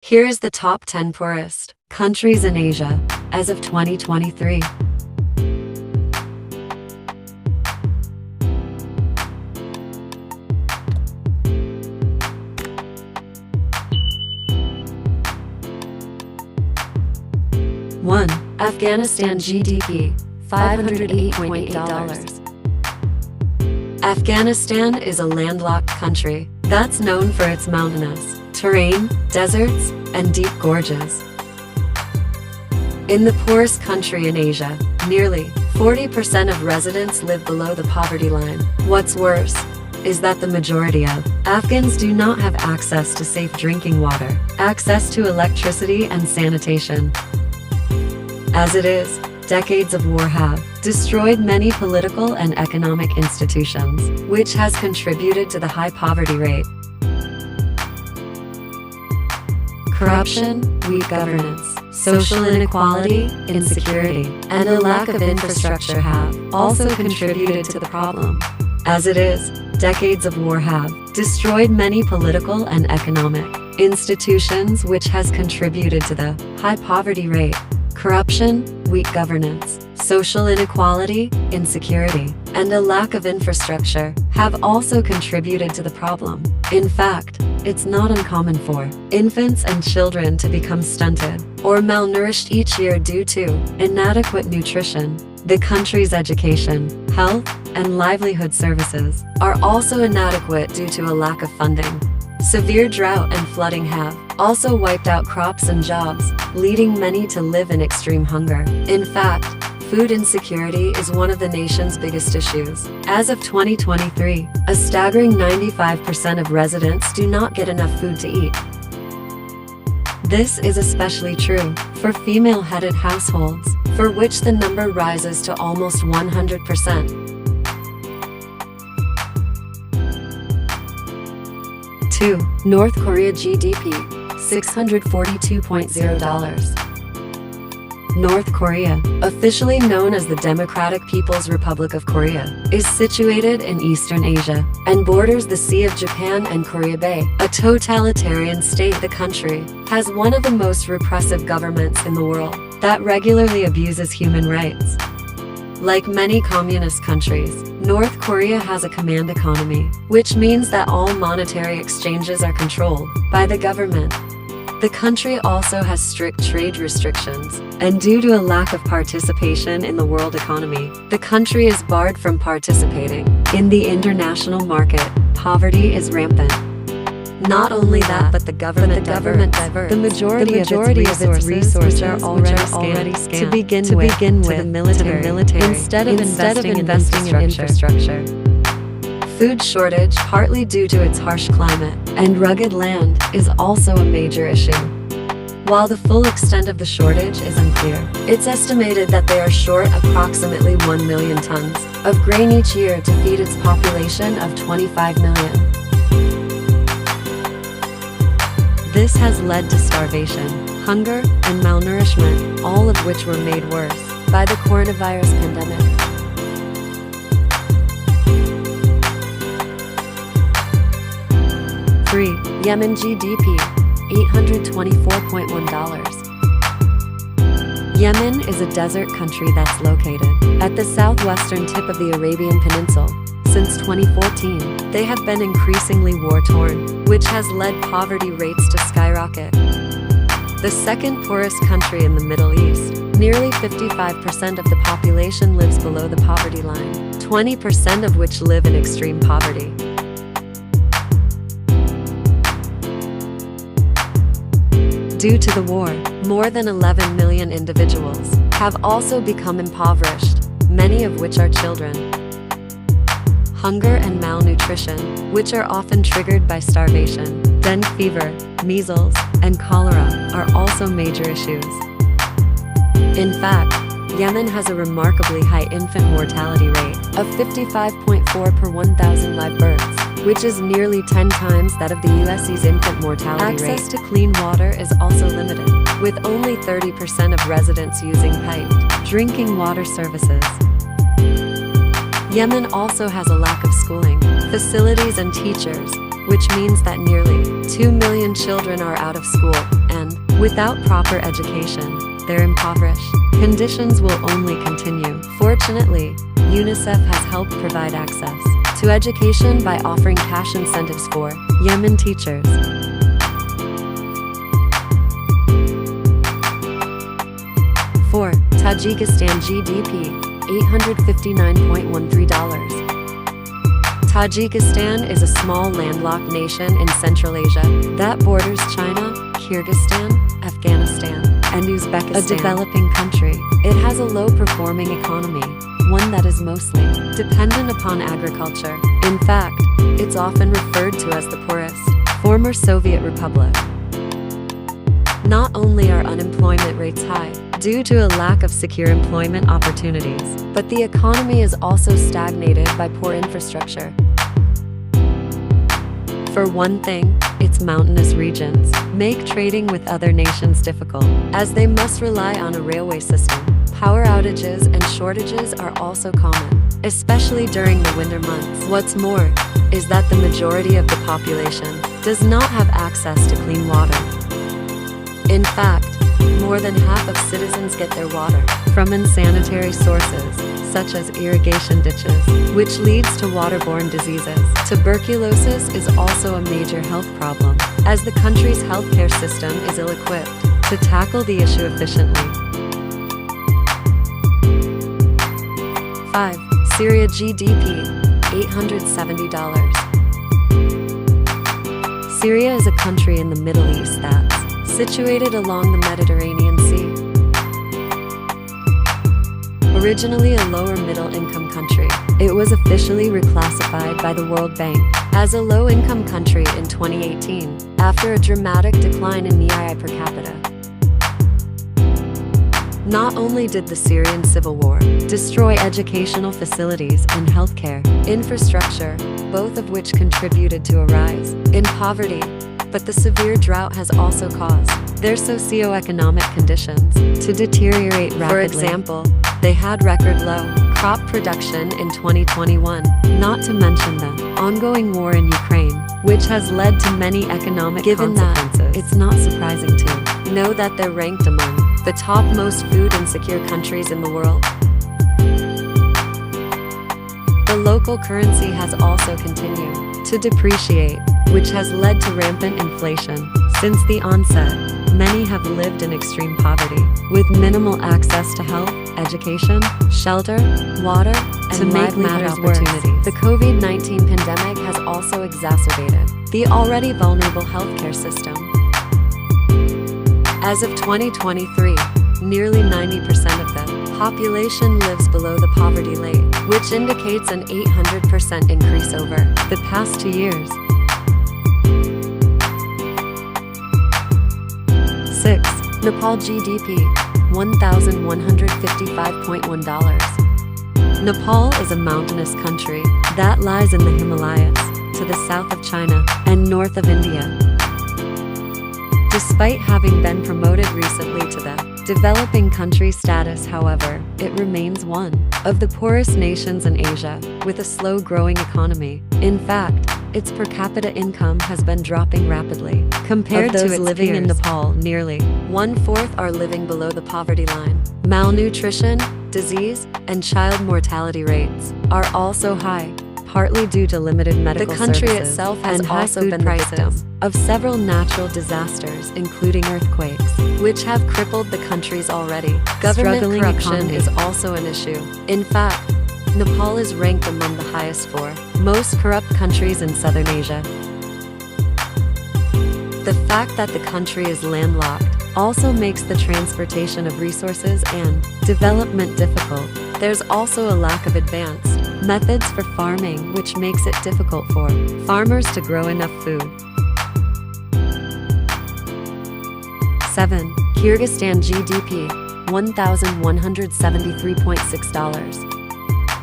Here is the top 10 poorest countries in Asia as of 2023. One, Afghanistan GDP, $508.8. Afghanistan is a landlocked country that's known for its mountainous terrain, deserts, and deep gorges. In the poorest country in Asia, nearly 40% of residents live below the poverty line. What's worse is that the majority of Afghans do not have access to safe drinking water, access to electricity and sanitation. As it is, decades of war have destroyed many political and economic institutions, which has contributed to the high poverty rate. Corruption, weak governance, social inequality, insecurity, and a lack of infrastructure have also contributed to the problem. As it is, decades of war have destroyed many political and economic institutions, which has contributed to the high poverty rate. Corruption, weak governance, social inequality, insecurity, and a lack of infrastructure have also contributed to the problem. In fact, it's not uncommon for infants and children to become stunted or malnourished each year due to inadequate nutrition. The country's education, health, and livelihood services are also inadequate due to a lack of funding. Severe drought and flooding have also wiped out crops and jobs, leading many to live in extreme hunger. In fact, food insecurity is one of the nation's biggest issues. As of 2023, a staggering 95% of residents do not get enough food to eat. This is especially true for female-headed households, for which the number rises to almost 100%. 2. North Korea GDP, $642.0. North Korea, officially known as the Democratic People's Republic of Korea, is situated in Eastern Asia and borders the Sea of Japan and Korea Bay. A totalitarian state, the country has one of the most repressive governments in the world that regularly abuses human rights. Like many communist countries, North Korea has a command economy, which means that all monetary exchanges are controlled by the government. The country also has strict trade restrictions, and due to a lack of participation in the world economy, the country is barred from participating in the international market. Poverty is rampant. Not only that, but the government diverts the majority of its resources are already scanned to begin with to the military instead of investing in infrastructure. Food shortage, partly due to its harsh climate and rugged land, is also a major issue. While the full extent of the shortage is unclear, it's estimated that they are short approximately 1 million tons of grain each year to feed its population of 25 million. This has led to starvation, hunger, and malnourishment, all of which were made worse by the coronavirus pandemic. 3. Yemen GDP, $824.1. Yemen is a desert country that's located at the southwestern tip of the Arabian Peninsula. Since 2014, they have been increasingly war-torn, which has led poverty rates to skyrocket. The second poorest country in the Middle East, nearly 55% of the population lives below the poverty line, 20% of which live in extreme poverty. Due to the war, more than 11 million individuals have also become impoverished, many of which are children. Hunger and malnutrition, which are often triggered by starvation, dengue fever, measles, and cholera, are also major issues. In fact, Yemen has a remarkably high infant mortality rate of 55.4 per 1,000 live births, which is nearly 10 times that of the US's infant mortality rate. Access to clean water is also limited, with only 30% of residents using piped drinking water services. Yemen also has a lack of schooling facilities and teachers, which means that nearly 2 million children are out of school, and Without proper education, they're impoverished. Conditions will only continue. Fortunately, UNICEF has helped provide access to education by offering cash incentives for Yemen teachers. 4. Tajikistan GDP, $859.13. Tajikistan is a small landlocked nation in Central Asia that borders China, Kyrgyzstan, Afghanistan, and Uzbekistan, a developing country. It has a low-performing economy, one that is mostly dependent upon agriculture. In fact, it's often referred to as the poorest former Soviet republic. Not only are unemployment rates high due to a lack of secure employment opportunities, but the economy is also stagnated by poor infrastructure. For one thing, its mountainous regions make trading with other nations difficult, as they must rely on a railway system. Power outages and shortages are also common, especially during the winter months. What's more, is that the majority of the population does not have access to clean water. In fact, more than half of citizens get their water from unsanitary sources, such as irrigation ditches, which leads to waterborne diseases. Tuberculosis is also a major health problem, as the country's healthcare system is ill-equipped to tackle the issue efficiently. 5. Syria GDP, $870. Syria is a country in the Middle East that's situated along the Mediterranean Sea. Originally a lower middle-income country, it was officially reclassified by the World Bank as a low-income country in 2018, after a dramatic decline in NII per capita. Not only did the Syrian civil war destroy educational facilities and healthcare infrastructure, both of which contributed to a rise in poverty, but the severe drought has also caused their socio-economic conditions to deteriorate rapidly. For example, they had record low crop production in 2021, not to mention the ongoing war in Ukraine, which has led to many economic consequences. That, it's not surprising to know that they're ranked among the top most food insecure countries in the world. The local currency has also continued to depreciate, which has led to rampant inflation. Since the onset, many have lived in extreme poverty, with minimal access to health, education, shelter, water, and to make matters worse, the COVID-19 pandemic has also exacerbated the already vulnerable healthcare system. As of 2023, nearly 90% of the population lives below the poverty line, which indicates an 800% increase over the past 2 years. 6. Nepal GDP, $1,155.1. Nepal is a mountainous country that lies in the Himalayas, to the south of China and north of India. Despite having been promoted recently to the developing country status, however, it remains one of the poorest nations in Asia, with a slow-growing economy. In fact, its per capita income has been dropping rapidly. Compared to its living peers in Nepal, nearly 1/4 are living below the poverty line. Malnutrition, disease, and child mortality rates are also high, partly due to limited medical services. The country itself has also been the victim of several natural disasters, including earthquakes, which have crippled the country's already struggling corruption is also an issue. In fact, Nepal is ranked among the highest 4 most corrupt countries in Southern Asia. The fact that the country is landlocked also makes the transportation of resources and development difficult. There's also a lack of advanced methods for farming, which makes it difficult for farmers to grow enough food. 7. Kyrgyzstan GDP, $1,173.6.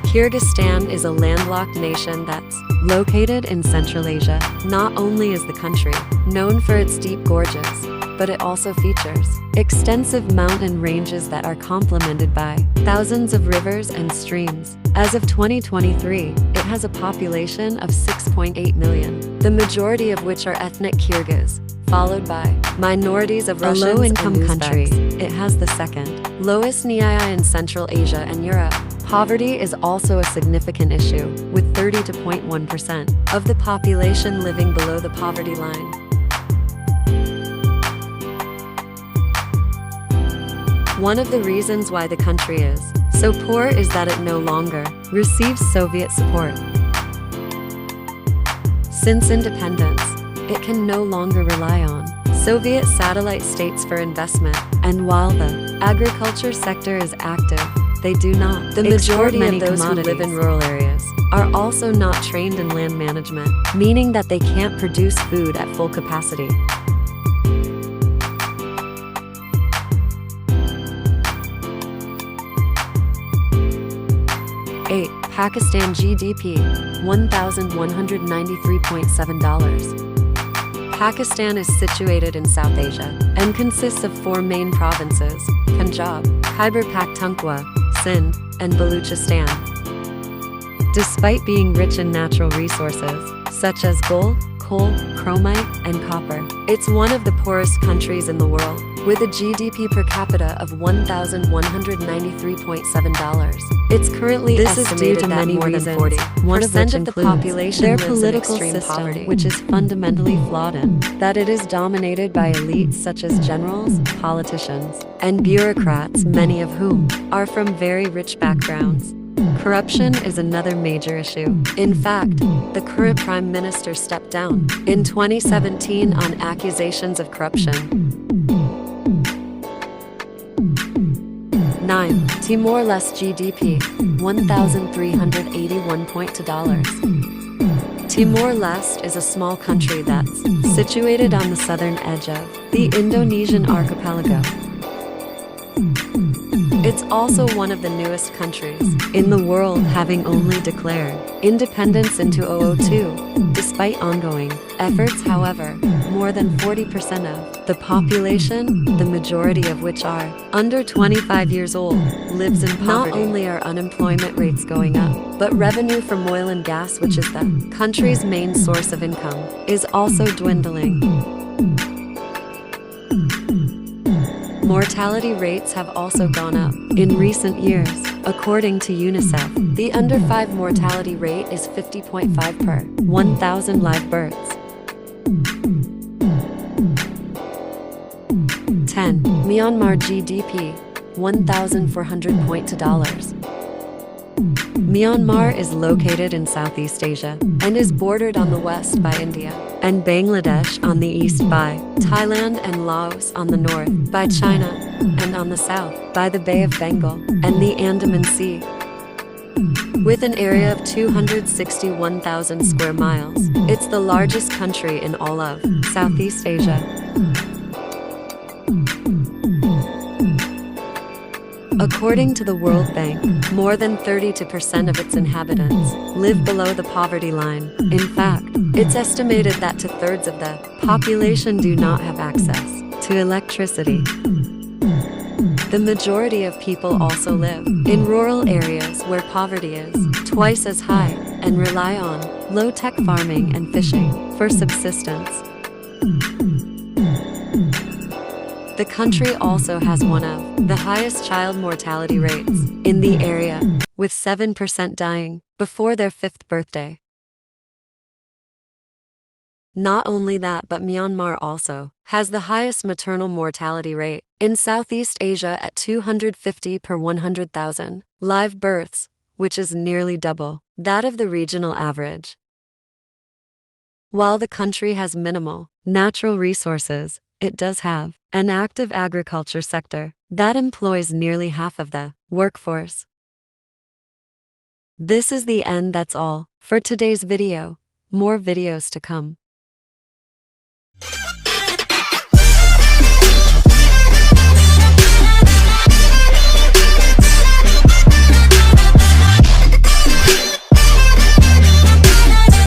Kyrgyzstan is a landlocked nation that's located in Central Asia. Not only is the country known for its deep gorges, but it also features extensive mountain ranges that are complemented by thousands of rivers and streams. As of 2023, it has a population of 6.8 million, the majority of which are ethnic Kyrgyz. followed by minorities of Russians and low-income country. It has the second lowest NII in Central Asia and Europe. Poverty is also a significant issue, with 30.1% of the population living below the poverty line. One of the reasons why the country is so poor is that it no longer receives Soviet support. Since independence, it can no longer rely on Soviet satellite states for investment, and while the agriculture sector is active, they do not. The majority of those who live in rural areas are also not trained in land management, meaning that they can't produce food at full capacity. 8. Pakistan GDP, $1,193.7. Pakistan is situated in South Asia and consists of 4 main provinces: Punjab, Khyber Pakhtunkhwa, Sindh, and Baluchistan. Despite being rich in natural resources, such as gold, coal, chromite, and copper, it's one of the poorest countries in the world, with a GDP per capita of $1,193.7. It's currently estimated that more than 40% of the population lives in extreme poverty, which is fundamentally flawed in that it is dominated by elites such as generals, politicians, and bureaucrats, many of whom are from very rich backgrounds. Corruption is another major issue. In fact, the current prime minister stepped down in 2017 on accusations of corruption. 9. Timor-Leste GDP, $1,381.2. Timor-Leste is a small country that's situated on the southern edge of the Indonesian archipelago. It's also one of the newest countries in the world, having only declared independence in 2002. Despite ongoing efforts, however, more than 40% of the population, the majority of which are under 25 years old, lives in poverty. Not only are unemployment rates going up, but revenue from oil and gas, which is the country's main source of income, is also dwindling. Mortality rates have also gone up in recent years. According to UNICEF, the under 5 mortality rate is 50.5 per 1,000 live births. 10. Myanmar GDP, $1,400.2. Myanmar is located in Southeast Asia and is bordered on the west by India and Bangladesh, on the east by Thailand and Laos, on the north by China, and on the south by the Bay of Bengal and the Andaman Sea. With an area of 261,000 square miles, it's the largest country in all of Southeast Asia. According to the World Bank, more than 32% of its inhabitants live below the poverty line. In fact, it's estimated that 2/3 of the population do not have access to electricity. The majority of people also live in rural areas where poverty is twice as high and rely on low-tech farming and fishing for subsistence. The country also has one of the highest child mortality rates in the area, with 7% dying before their 5th birthday. Not only that, but Myanmar also has the highest maternal mortality rate in Southeast Asia at 250 per 100,000 live births, which is nearly double that of the regional average. While the country has minimal natural resources, it does have an active agriculture sector that employs nearly half of the workforce. This is the end. That's all for today's video. More videos to come.